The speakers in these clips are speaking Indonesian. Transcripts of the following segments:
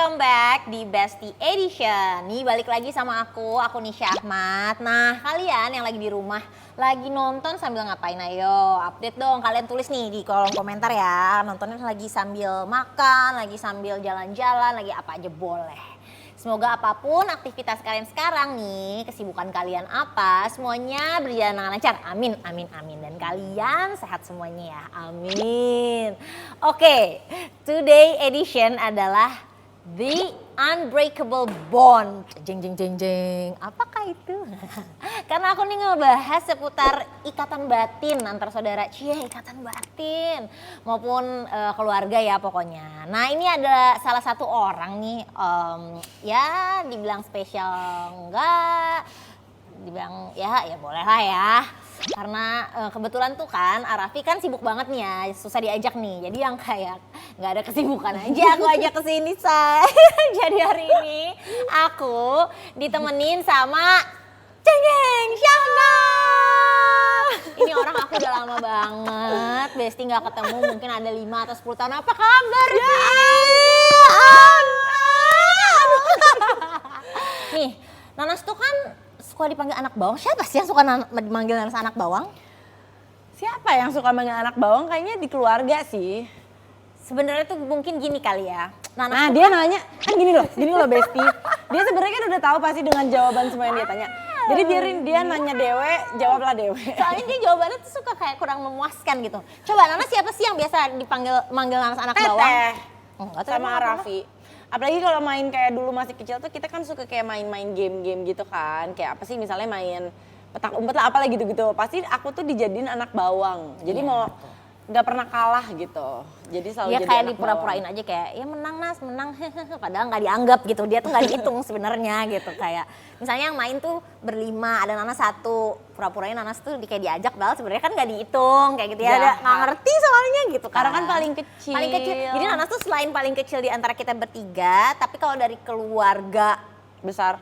welcome back di Bestie Edition. Nih balik lagi sama aku Nisha Ahmad. Nah kalian yang lagi di rumah, lagi nonton sambil ngapain? Ayo update dong, kalian tulis nih di kolom komentar ya. Nontonnya lagi sambil makan, lagi sambil jalan-jalan, lagi apa aja boleh. Semoga apapun aktivitas kalian sekarang nih, kesibukan kalian apa, semuanya berjalan dengan lancar. Amin, amin, amin. Dan kalian sehat semuanya ya, amin. Oke, today edition adalah The Unbreakable Bond. Jeng jeng jeng jeng. Apakah itu? Karena aku nih ngebahas seputar ikatan batin antar saudara. Ikatan batin maupun keluarga ya pokoknya. Nah, ini ada salah satu orang nih ya dibilang spesial enggak, dibilang ya boleh lah ya. Karena kebetulan tuh kan Arafi kan sibuk banget nih ya, susah diajak nih. Jadi yang kayak nggak ada kesibukan aja aku ajak ke sini say. Jadi hari ini aku ditemenin sama Cengeng Syahna. Ini orang aku udah lama banget, Besti nggak ketemu mungkin ada 5 atau 10 tahun. Apa kabar Nih, Nanas tuh kan suka dipanggil anak bawang. Siapa sih yang suka dipanggil Nanas anak bawang? Siapa yang suka manggil anak bawang? Kayaknya di keluarga sih. Sebenarnya tuh mungkin gini kali ya. Nah dia nanya, kan gini loh Besti. Dia sebenarnya kan udah tahu pasti dengan jawaban semua yang dia tanya. Jadi biarin dia nanya Dewe, jawablah Dewe. Soalnya dia jawabannya tuh suka kayak kurang memuaskan gitu. Coba Nanas siapa sih yang biasa manggil Nanas anak bawang? Teteh, sama Raffi. Apalagi kalau main kayak dulu masih kecil tuh kita kan suka kayak main-main game-game gitu kan. Kayak apa sih misalnya main petak umpet lah apalah gitu-gitu. Pasti aku tuh dijadiin anak bawang. Jadi mau nggak pernah kalah gitu. Jadi selalu ya jadi kayak anak dipura-purain aja kayak ya menang Nas, menang. Padahal nggak dianggap gitu. Dia tuh nggak dihitung sebenarnya gitu. Kayak misalnya yang main tuh berlima, ada Nanas 1. Pura-purain Nanas tuh kayak diajak padahal sebenarnya kan nggak dihitung kayak gitu ya. Nggak ngerti soalnya gitu kan. Karena kan paling kecil. Paling kecil. Jadi Nanas tuh selain paling kecil di antara kita bertiga, tapi kalau dari keluarga besar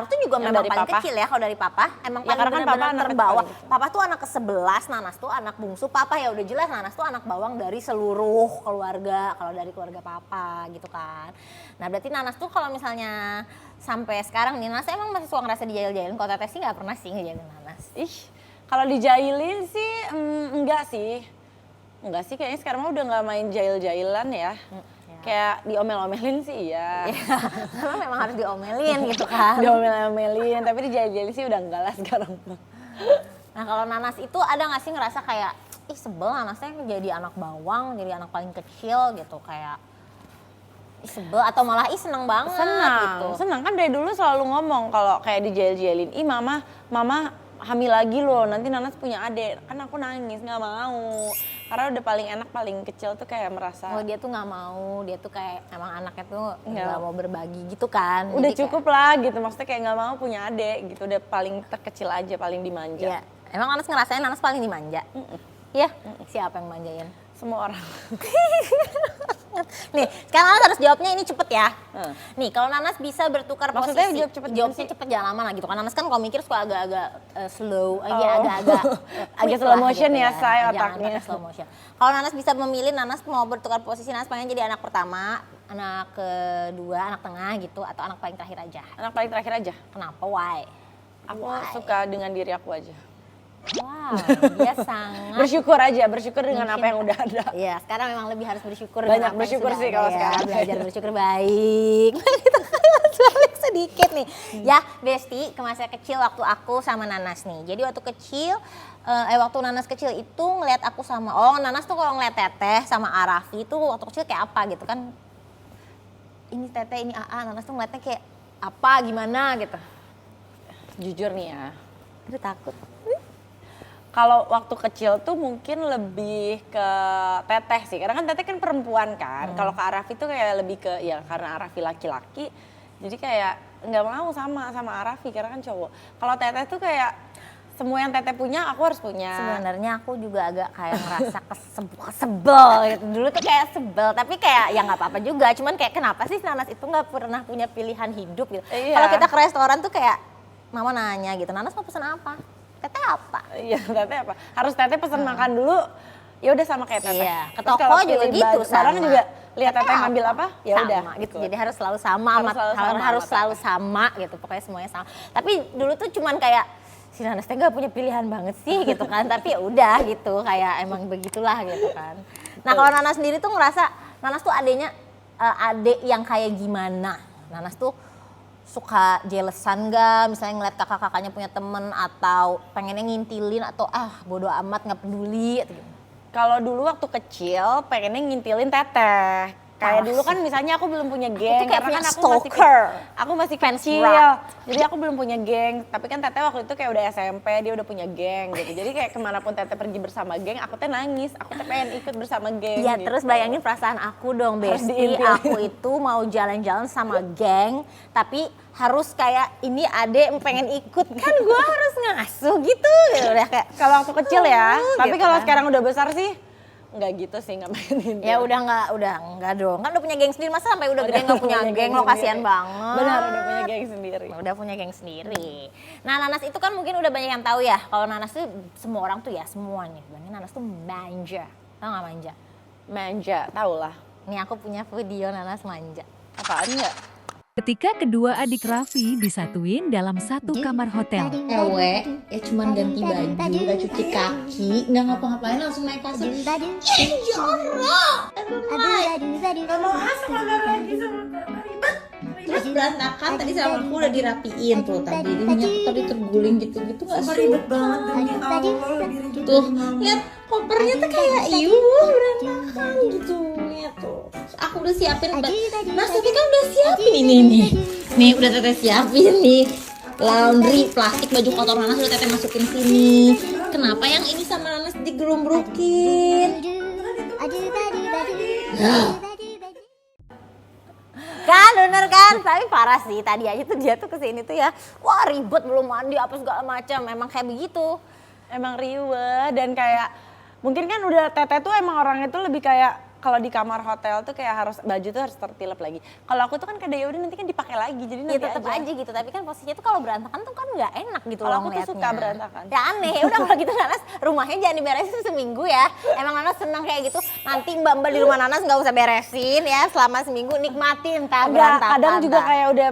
tuh juga memang dari paling papa. Kecil ya kalau dari papa. Emang Ya, paling karena kan benar-benar papa terbawah. anak Papa tuh anak ke-11, Nanas tuh anak bungsu. Papa ya udah jelas Nanas tuh anak bawang dari seluruh keluarga. Kalau dari keluarga papa gitu kan. Nah berarti Nanas tuh kalau misalnya sampai sekarang nih, Nanas emang masih suka ngerasa dijail-jailin. Kalau Teteh sih gak pernah sih ngejailin Nanas. Kalau dijailin sih enggak sih. Enggak sih, kayaknya sekarang mah udah gak main jail-jailan ya. Kayak diomel-omelin sih iya. Karena memang harus diomelin gitu kan. Diomel-omelin, tapi dijail-jailin sih udah enggak lah sekarang. Nah kalau Nanas itu ada gak sih ngerasa kayak, sebel Nanasnya jadi anak bawang, jadi anak paling kecil gitu kayak sebel atau malah seneng banget gitu. Senang kan dari dulu selalu ngomong kalau kayak dijail-jailin, mama hamil lagi loh, nanti Nanas punya adik. Kan aku nangis, gak mau. Karena udah paling enak, paling kecil tuh kayak merasa. Oh dia tuh gak mau, dia tuh kayak emang anaknya tuh gak mau berbagi gitu kan. Udah jadi cukup lah gitu, maksudnya kayak gak mau punya adik gitu. Udah paling terkecil aja, paling dimanja. Iya. Emang Nanas ngerasain Nanas paling dimanja? Iya? Siapa yang manjain? Semua orang. Nih, sekarang Nanas harus jawabnya ini cepet ya. Nih, kalau Nanas bisa bertukar posisi. Maksudnya jawabnya cepet jangan lama lah gitu. Kan Nanas kan kalau mikir suka agak-agak slow, agak slow motion gitu ya, saya otaknya. Slow motion. Kalau Nanas bisa memilih, Nanas mau bertukar posisi, Nanas pengen jadi anak pertama, anak kedua, anak tengah gitu, atau anak paling terakhir aja? Anak paling terakhir aja. Kenapa? Why? Aku suka dengan diri aku aja. Wow, dia sangat bersyukur dengan apa yang udah ada. Iya, sekarang memang lebih harus bersyukur. Banyak bersyukur sih kalau sekarang. Belajar bersyukur baik. Balik sedikit nih. Ya, Besti, ke masa kecil waktu aku sama Nanas nih. Jadi waktu kecil, waktu Nanas kecil itu ngeliat aku sama, Nanas tuh kalau ngeliat Teteh sama Arafi tuh waktu kecil kayak apa gitu kan. Ini Teteh, ini AA, Nanas tuh ngeliatnya kayak apa, gimana gitu. Jujur nih ya. Aduh takut. Kalau waktu kecil tuh mungkin lebih ke Teteh sih, karena kan Teteh kan perempuan kan. Kalau ke Arafi tuh kayak lebih ke, ya karena Arafi laki-laki, jadi kayak nggak mau sama Arafi karena kan cowok. Kalau Teteh tuh kayak semua yang Teteh punya aku harus punya. Sebenarnya aku juga agak kayak ngerasa sebel gitu. Dulu tuh kayak sebel, tapi kayak ya nggak apa-apa juga. Cuman kayak kenapa sih Nanas itu nggak pernah punya pilihan hidup gitu. Kalau kita ke restoran tuh kayak mama nanya gitu, Nanas mau pesan apa? Teteh apa? Iya, Teteh apa? Harus Teteh pesan makan dulu, ya udah sama kayak Teteh. Iya, ke toko juga gitu sama. Barang juga lihat teteh ngambil apa, ya sama udah gitu. Jadi harus selalu sama, harus selalu sama gitu. Pokoknya semuanya sama. Tapi dulu tuh cuman kayak si Nanas teh gak punya pilihan banget sih gitu kan. Tapi ya udah gitu, kayak emang begitulah gitu kan. Nah kalau Nanas sendiri tuh ngerasa Nanas tuh adeknya adek yang kayak gimana? Nanas tuh suka jealousan gak? Misalnya ngeliat kakak-kakaknya punya temen atau pengennya ngintilin atau bodo amat gak peduli atau gimana? Kalau dulu waktu kecil pengennya ngintilin teteh. Kayak dulu kan misalnya aku belum punya geng, kayak karena punya kan stalker. aku masih Fans kecil. rat. Jadi aku belum punya geng, tapi kan teteh waktu itu kayak udah SMP, dia udah punya geng gitu. Jadi kayak kemanapun teteh pergi bersama geng, aku teh nangis, aku teh pengen ikut bersama geng. Iya gitu. terus bayangin perasaan aku dong Harus Besti, diintilin. aku itu mau jalan-jalan sama geng, tapi harus kayak ini adek pengen ikut, kan gue harus ngasuh gitu. Udah kayak Kalau waktu kecil ya, tapi gitu kalau kan. sekarang udah besar sih nggak gitu sih, nggak mainin. Ya udah enggak dong. Kan udah punya geng sendiri, masa sampai udah gede enggak punya geng, lo kasihan banget. Benar, udah punya geng sendiri. Udah punya geng sendiri. Nah, Nanas itu kan mungkin udah banyak yang tahu ya. Kalau Nanas tuh semua orang tuh ya semuanya. Bilangnya Nanas tuh manja. Tahu nggak manja? Manja, tau lah. Nih aku punya video Nanas manja. Apaan nggak? Ketika kedua adik Raffi disatuin dalam satu kamar hotel. Ewe, ya cuman ganti baju, gak cuci kaki, gak ngapa-ngapain langsung naik kasur. Ya Allah, gak mau asal lagi sama ribet. Terus berantakan tadi sama aku udah dirapiin tuh tadi, minyak tadi terguling gitu-gitu gak sih? Ribet banget demi Allah. Tuh, lihat kopernya tuh kayak berantakan gitu. Lihat tuh, aku udah siapin, Mas tapi kan udah siapin ini nih. Nih udah teteh siapin nih. Laundry, plastik, baju kotor Nanas udah teteh masukin sini. Kenapa yang ini sama Nanas digerombrokin? Kan bener kan, tapi parah sih tadi aja tuh dia tuh kesini tuh ya, wah ribet belum mandi apa segala macam, memang kayak begitu. Emang riweh dan kayak mungkin kan udah teteh tuh emang orangnya tuh lebih kayak kalau di kamar hotel tuh kayak harus baju tuh harus tertilep lagi. Kalau aku tuh kan kadang udah nanti kan dipakai lagi jadi Ya nanti tetep aja gitu, tapi kan posisinya tuh kalau berantakan tuh kan nggak enak gitu Kalau loh aku tuh ngeliatnya. suka berantakan. Ya aneh, ya udah kalau gitu Nanas rumahnya jangan diberesin seminggu ya. Emang Nanas seneng kayak gitu, nanti mbak-mbak di rumah Nanas nggak usah beresin ya selama seminggu, nikmatin tak berantakan. Kadang juga tak. kayak udah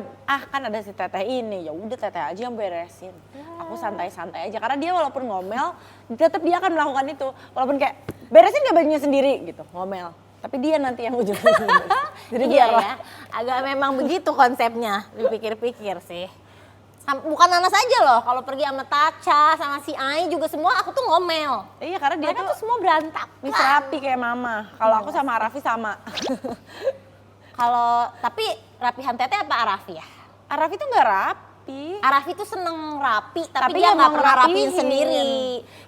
kan ada si teteh ini, ya udah teteh aja yang beresin. Aku santai-santai aja karena dia walaupun ngomel tetap dia akan melakukan itu. Walaupun kayak beresin gak bajunya sendiri gitu, ngomel. Tapi dia nanti yang ujung-ujungnya. Jadi Iya biarlah. ya, agak memang begitu konsepnya, dipikir-pikir sih. Bukan Nanas aja loh, kalau pergi sama Taca, sama si Ai juga semua aku tuh ngomel. Iya karena dia Mereka tuh tuh semua berantakan. bisa rapi kayak mama. Kalau aku sama Raffi sama. Kalau tapi rapihan teteh apa Arafi ya? Raffi tuh gak rapi. Arafi tuh seneng rapi, tapi Tapi dia nggak nggak mau pernah rapiin ngerapiin. sendiri.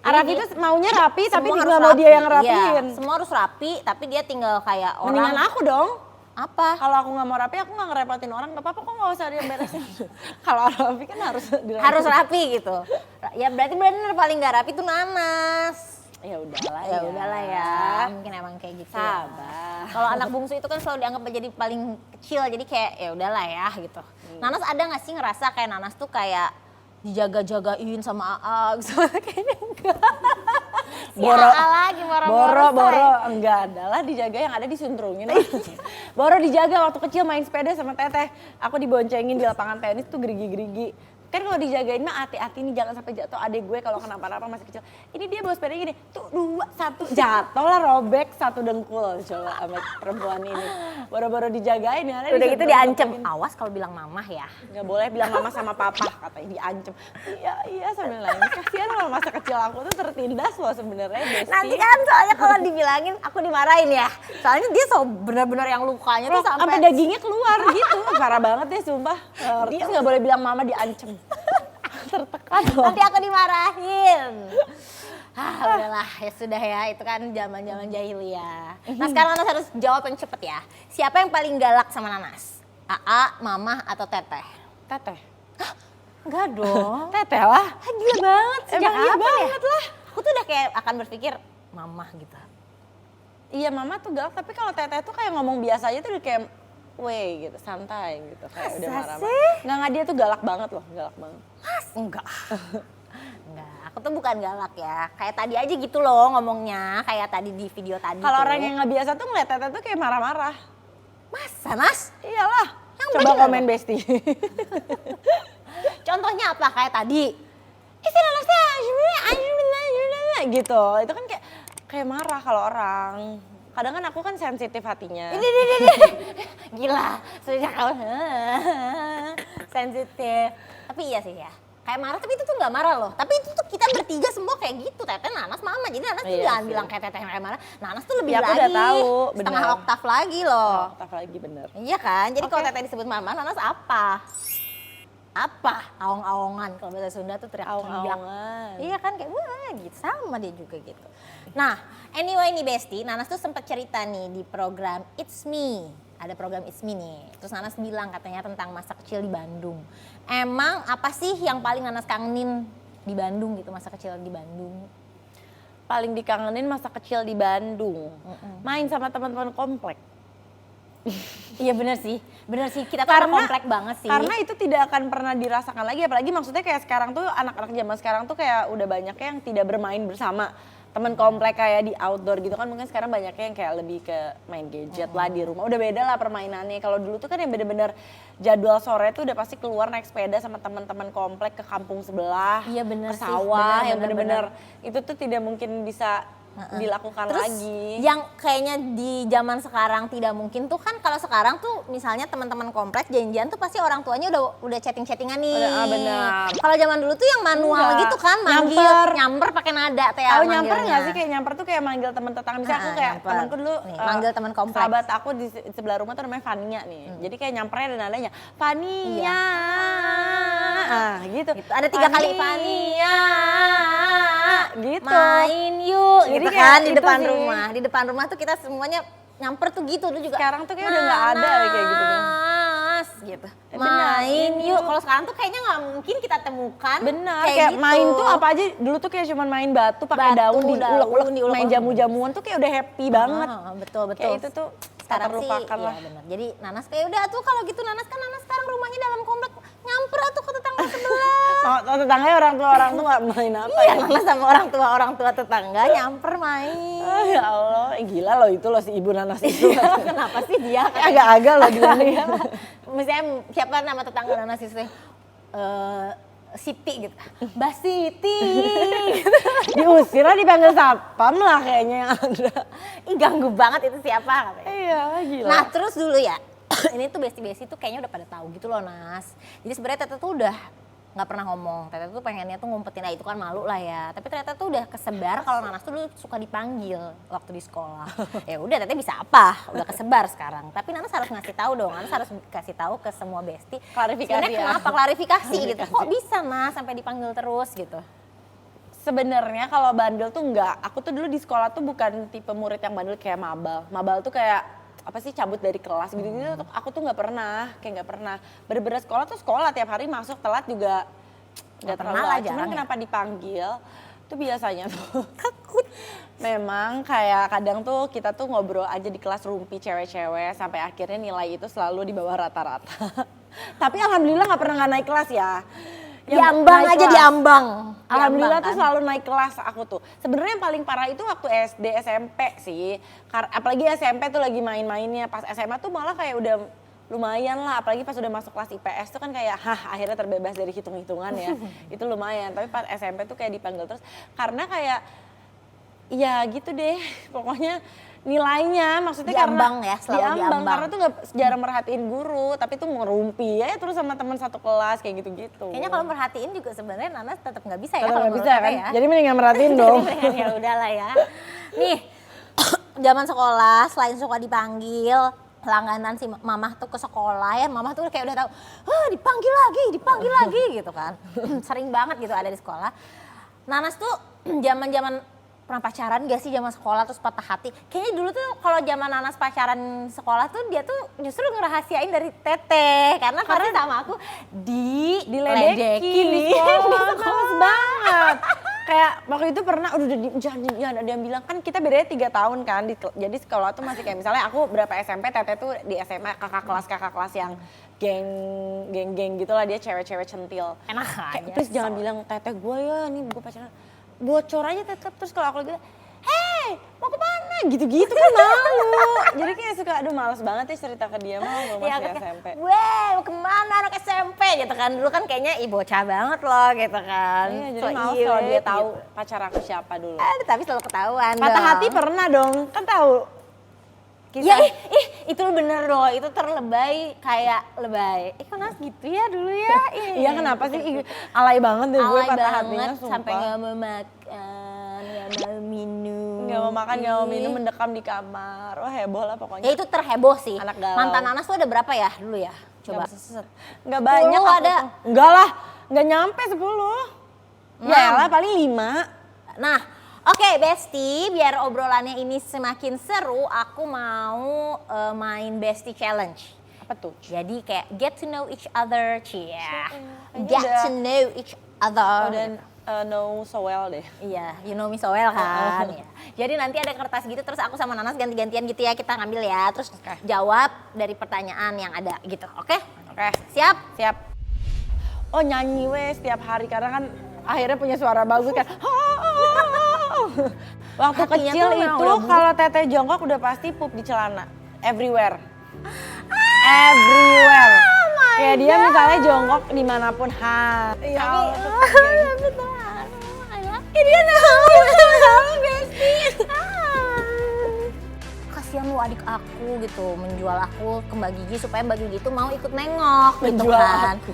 Arafi Jadi tuh maunya rapi tapi semua nggak harus mau dia yang rapi. rapiin. Iya, semua harus rapi, tapi dia tinggal kayak orang. Mendingan aku dong. Apa? Kalau aku nggak mau rapi, aku nggak ngerepotin orang. Gak apa-apa kok nggak usah dia beresin. Kalau Raffi kan harus dirapiin. Harus rapi gitu. Ya berarti bener paling nggak rapi tuh Nanas. Ya udahlah Ya udahlah ya, mungkin emang kayak gitu. Sabar. Ya. Kalau anak bungsu itu kan selalu dianggap jadi paling kecil, jadi kayak ya udahlah ya gitu. Nanas ada nggak sih ngerasa kayak Nanas tuh kayak dijaga-jagain sama AA gitu? Kayaknya enggak. Si Boro. AA lagi Boro say. enggak ada lah dijaga, yang ada disuntrungin. Boro dijaga waktu kecil main sepeda sama teteh. Aku diboncengin di lapangan tenis tuh gerigi-gerigi. Kan kalau dijagain mah hati-hati nih jangan sampai jatuh, adek gue kalau kenapa-napa masih kecil. Ini dia bawa sepeda gini, tuh 2, 1 jatuh lah, robek 1 dengkul coba sama perempuan ini. Boro-boro dijagain ya. Udah gitu diancem, awas kalau bilang mamah ya. Nggak boleh bilang mama sama papa, katanya diancem. Iya sambil nangis. Kasihan loh masa kecil aku tuh tertindas loh sebenarnya Besti. Nanti kan soalnya kalau dibilangin aku dimarahin ya. Soalnya dia benar-benar yang lukanya tuh sampai dagingnya keluar gitu. Parah banget deh sumpah. Dia nggak boleh bilang mama diancem. Tertekan loh. nanti aku dimarahin. Udahlah ya sudah ya, itu kan zaman-zaman jahiliyah. Nah sekarang Nanas harus jawab yang cepet ya. Siapa yang paling galak sama Nanas? AA, Mama, atau Teteh? Teteh. Enggak dong. Teteh lah. Gila banget, sejak Emang iya kapan ya? banget lah. Aku tuh udah kayak akan berpikir Mama gitu. Iya mama tuh galak, tapi kalau teteh tuh kayak ngomong biasa aja tuh udah kayak wey gitu, santai gitu. Kayak udah Masa marah-marah. sih? Nggak, dia tuh galak banget loh, galak banget. Mas, enggak. Enggak, Aku tuh bukan galak ya, kayak tadi aja gitu loh ngomongnya, kayak tadi di video tadi. Kalau tuh. orang yang nggak biasa tuh ngeliat Teteh tuh kayak marah-marah. Masa Nas? Iyalah. Yang Coba bener komen loh. Besti. Contohnya apa kayak tadi? Isi nanasnya gitu. Itu kan kayak marah kalau orang. Kadang kan aku kan sensitif hatinya. Ini. Gila, sejak kau sensitif. Tapi iya sih ya. Kayak marah, tapi itu tuh nggak marah loh. Tapi itu tuh kita bertiga semua kayak gitu. Teteh, Nanas, Mama. Jadi Nanas tuh Iya jangan sih. bilang kayak Teteh kayak marah. Nanas tuh lebih Ya, aku lagi. udah tahu, Setengah benar. oktav lagi loh. Oh, tak lagi bener. Iya kan? Jadi kalau Oke. Teteh disebut Mama, Nanas apa? Apa? Aong-aongan. Kalau bahasa Sunda tuh teriak-teriak. Aung-aungan. Iya kan kayak wah gitu. Sama dia juga gitu. Nah, anyway nih Besti, Nanas tuh sempat cerita nih di program It's Me. Ada program It's Me nih. Terus Nanas bilang katanya tentang masa kecil di Bandung. Emang apa sih yang paling Nanas kangenin di Bandung gitu, masa kecil di Bandung? Paling dikangenin masa kecil di Bandung. Main sama teman-teman komplek. Iya bener sih kita tuh anak komplek banget sih. Karena itu tidak akan pernah dirasakan lagi, apalagi maksudnya kayak sekarang tuh anak-anak zaman sekarang tuh kayak udah banyak yang tidak bermain bersama teman komplek kayak di outdoor gitu kan. Mungkin sekarang banyaknya yang kayak lebih ke main gadget lah di rumah, udah beda lah permainannya. Kalau dulu tuh kan yang bener-bener jadwal sore tuh udah pasti keluar naik sepeda sama teman-teman komplek ke kampung sebelah, Iya, bener ke sih, sawah, yang bener. bener-bener itu tuh tidak mungkin bisa dilakukan Terus lagi. yang kayaknya di zaman sekarang tidak mungkin tuh kan, kalau sekarang tuh misalnya teman-teman komplek janjian tuh pasti orang tuanya udah chatting-chattingan nih. Benar. Kalau zaman dulu tuh yang manual Enggak. gitu kan, manggil, nyamper pakai nada teh. Tahu nyamper nggak sih, kayak nyamper tuh kayak manggil teman tetangga. Misalnya aku kayak nyamper. temanku dulu Nih, manggil teman kompleks. Sahabat aku di sebelah rumah tuh namanya Fania nih. Jadi kayak nyampernya ada nadanya Fania. Gitu. Gitu. Ada 3 kali Fania. Gitu. Main yuk Jadi gitu kayak kan di itu depan sih. rumah. Di depan rumah tuh kita semuanya nyamper tuh gitu dulu juga. Sekarang tuh kayak udah nggak ada kayak gitu. Nanas gitu. Benar, Main yuk. yuk. Kalau sekarang tuh kayaknya nggak mungkin kita temukan. Benar, kayak gitu. main tuh apa aja dulu tuh kayak cuman main batu pakai daun diulek-ulek, diulek-ulek. main jamu-jamuan tuh kayak udah happy banget. Betul. Kayak itu tuh tak sekarang sih, terlupakan lah. iya benar. Jadi Nanas kayak udah tuh kalau gitu Nanas sekarang rumahnya dalam komplek, nyamper tuh ke tetangga sebelah. Oh, tetangganya orang tua main apa Iya, ya? Nanas sama orang tua tetangga nyamper main. Ah, ya Allah, gila loh itu loh si ibu Nanas itu. Kenapa sih dia? Agak-agak loh dia nih. Misalnya siapa nama tetangga Nanas itu? Siti gitu. Mbak Siti. Diusir lah, dipanggil satpam lah kayaknya yang ada. Ih ganggu banget itu siapa katanya. Iya, gila. Nah terus dulu ya, ini tuh besti-besti tuh kayaknya udah pada tahu gitu loh Nas. Jadi sebenarnya Tete tuh udah nggak pernah ngomong. Tete tuh pengennya tuh ngumpetin, itu kan malu lah ya. Tapi ternyata tuh udah kesebar kalau Nanas tuh dulu suka dipanggil waktu di sekolah. Ya udah Tete bisa apa? Udah kesebar sekarang. Tapi Nanas harus ngasih tahu dong. Nanas harus kasih tahu ke semua besti. Klarifikasi Sebenarnya ya. kenapa klarifikasi gitu? Kok bisa Nas sampai dipanggil terus gitu? Sebenarnya kalau bandel tuh enggak. Aku tuh dulu di sekolah tuh bukan tipe murid yang bandel kayak mabal. Mabal tuh kayak apa sih, cabut dari kelas gitu-gitu. Aku tuh nggak pernah, bener-bener sekolah tuh sekolah tiap hari, masuk telat juga nggak pernah terlalu. lah, Cuman jarang ya. kenapa dipanggil tuh biasanya tuh takut. Memang kayak kadang tuh kita tuh ngobrol aja di kelas rumpi cewek-cewek sampai akhirnya nilai itu selalu di bawah rata-rata. Tapi alhamdulillah nggak pernah nggak naik kelas ya. Diambang naik aja kelas. diambang. Alhamdulillah Diambang, tuh selalu naik kelas aku tuh. Sebenarnya yang paling parah itu waktu SD, SMP sih. Apalagi SMP tuh lagi main-mainnya. Pas SMA tuh malah kayak udah lumayan lah. Apalagi pas udah masuk kelas IPS tuh kan kayak akhirnya terbebas dari hitung-hitungan ya. Itu lumayan. Tapi pas SMP tuh kayak dipanggil terus. Karena kayak ya gitu deh. Pokoknya nilainya maksudnya Diambang karena ya, selalu diambang. Karena tuh gak jarang merhatiin guru, tapi tuh ngerumpi ya terus sama teman satu kelas kayak gitu-gitu. Kayaknya kalau merhatiin juga sebenarnya Nanas tetap nggak bisa ya. Tetap kalau nggak menurut bisa Tete kan? ya. Jadi mendingan merhatiin dong. Jadi ya udahlah ya. Nih, zaman sekolah selain suka dipanggil, langganan si mamah tuh ke sekolah ya, mamah tuh kayak udah tahu, dipanggil lagi gitu kan. Sering banget gitu ada di sekolah. Nanas tuh zaman-zaman pernah pacaran gak sih zaman sekolah terus patah hati? Kayaknya dulu tuh kalau zaman Nanas pacaran sekolah tuh dia tuh justru ngerahasiain dari Teteh. Karena sama aku Diledekin di sekolah, males banget. Kayak waktu itu pernah, jangan ada yang bilang, kan kita bedanya 3 tahun kan, jadi sekolah tuh masih kayak misalnya aku berapa SMP, Teteh tuh di SMA kakak kelas yang geng gitu lah, dia cewek-cewek centil. Enak Kayak, aja. please jangan bilang Teteh gue ya, nih gue pacaran. bocor aja tetap. Terus kalau aku lagi, hey mau kemana? Gitu-gitu kan malu. Jadi kayak suka, aduh males banget ya cerita ke dia mah masih kayak, SMP. Weh, mau kemana anak SMP gitu kan. Dulu kan kayaknya bocah banget loh gitu kan. Iya, jadi So males iwet kalau dia gitu. tahu pacar aku siapa dulu. Tapi selalu ketahuan Patah dong. hati pernah dong, kan tahu. Ya itu bener loh, itu terlebay kayak lebay. Kok Nas gitu ya dulu ya? Iya kenapa sih? Alay banget deh gue Alay patah banget hatinya sumpah. sampai gak mau makan, gak mau minum. Nggak mau makan, nggak mau minum, Ih. mendekam di kamar. Wah heboh lah pokoknya. Ya itu terheboh sih. Anak galau. Mantan Anas tuh ada berapa ya dulu ya? Coba. Nggak banyak 10 aku ada. tuh. Enggak lah, nggak nyampe 10. Ya lah paling 5. Nah, oke Besti, biar obrolannya ini semakin seru, aku mau main Besti Challenge. Apa tuh? Jadi kayak get to know each other, cia. Kayaknya Get udah- to know each other. Dan know so well deh. Iya, you know me so well kan. Ya. Jadi nanti ada kertas gitu, terus aku sama Nanas ganti-gantian gitu ya, kita ngambil ya. Terus jawab dari pertanyaan yang ada gitu, oke? Oke. Siap? Siap. Oh nyanyi weh setiap hari karena kan akhirnya punya suara bagus kan. Waktu Hatinya kecil tuh memang itu udah kalau teteh jongkok udah pasti pup di celana. Everywhere. Everywhere. Kayak dia misalnya jongkok dimanapun. Iya, Kalau tapi tuh kayak gitu. dia tahu Besti. Kasihan lu adik aku gitu, menjual aku ke Mbak Gigi supaya Mbak Gigi itu mau ikut nengok gitu Menjual kan. aku.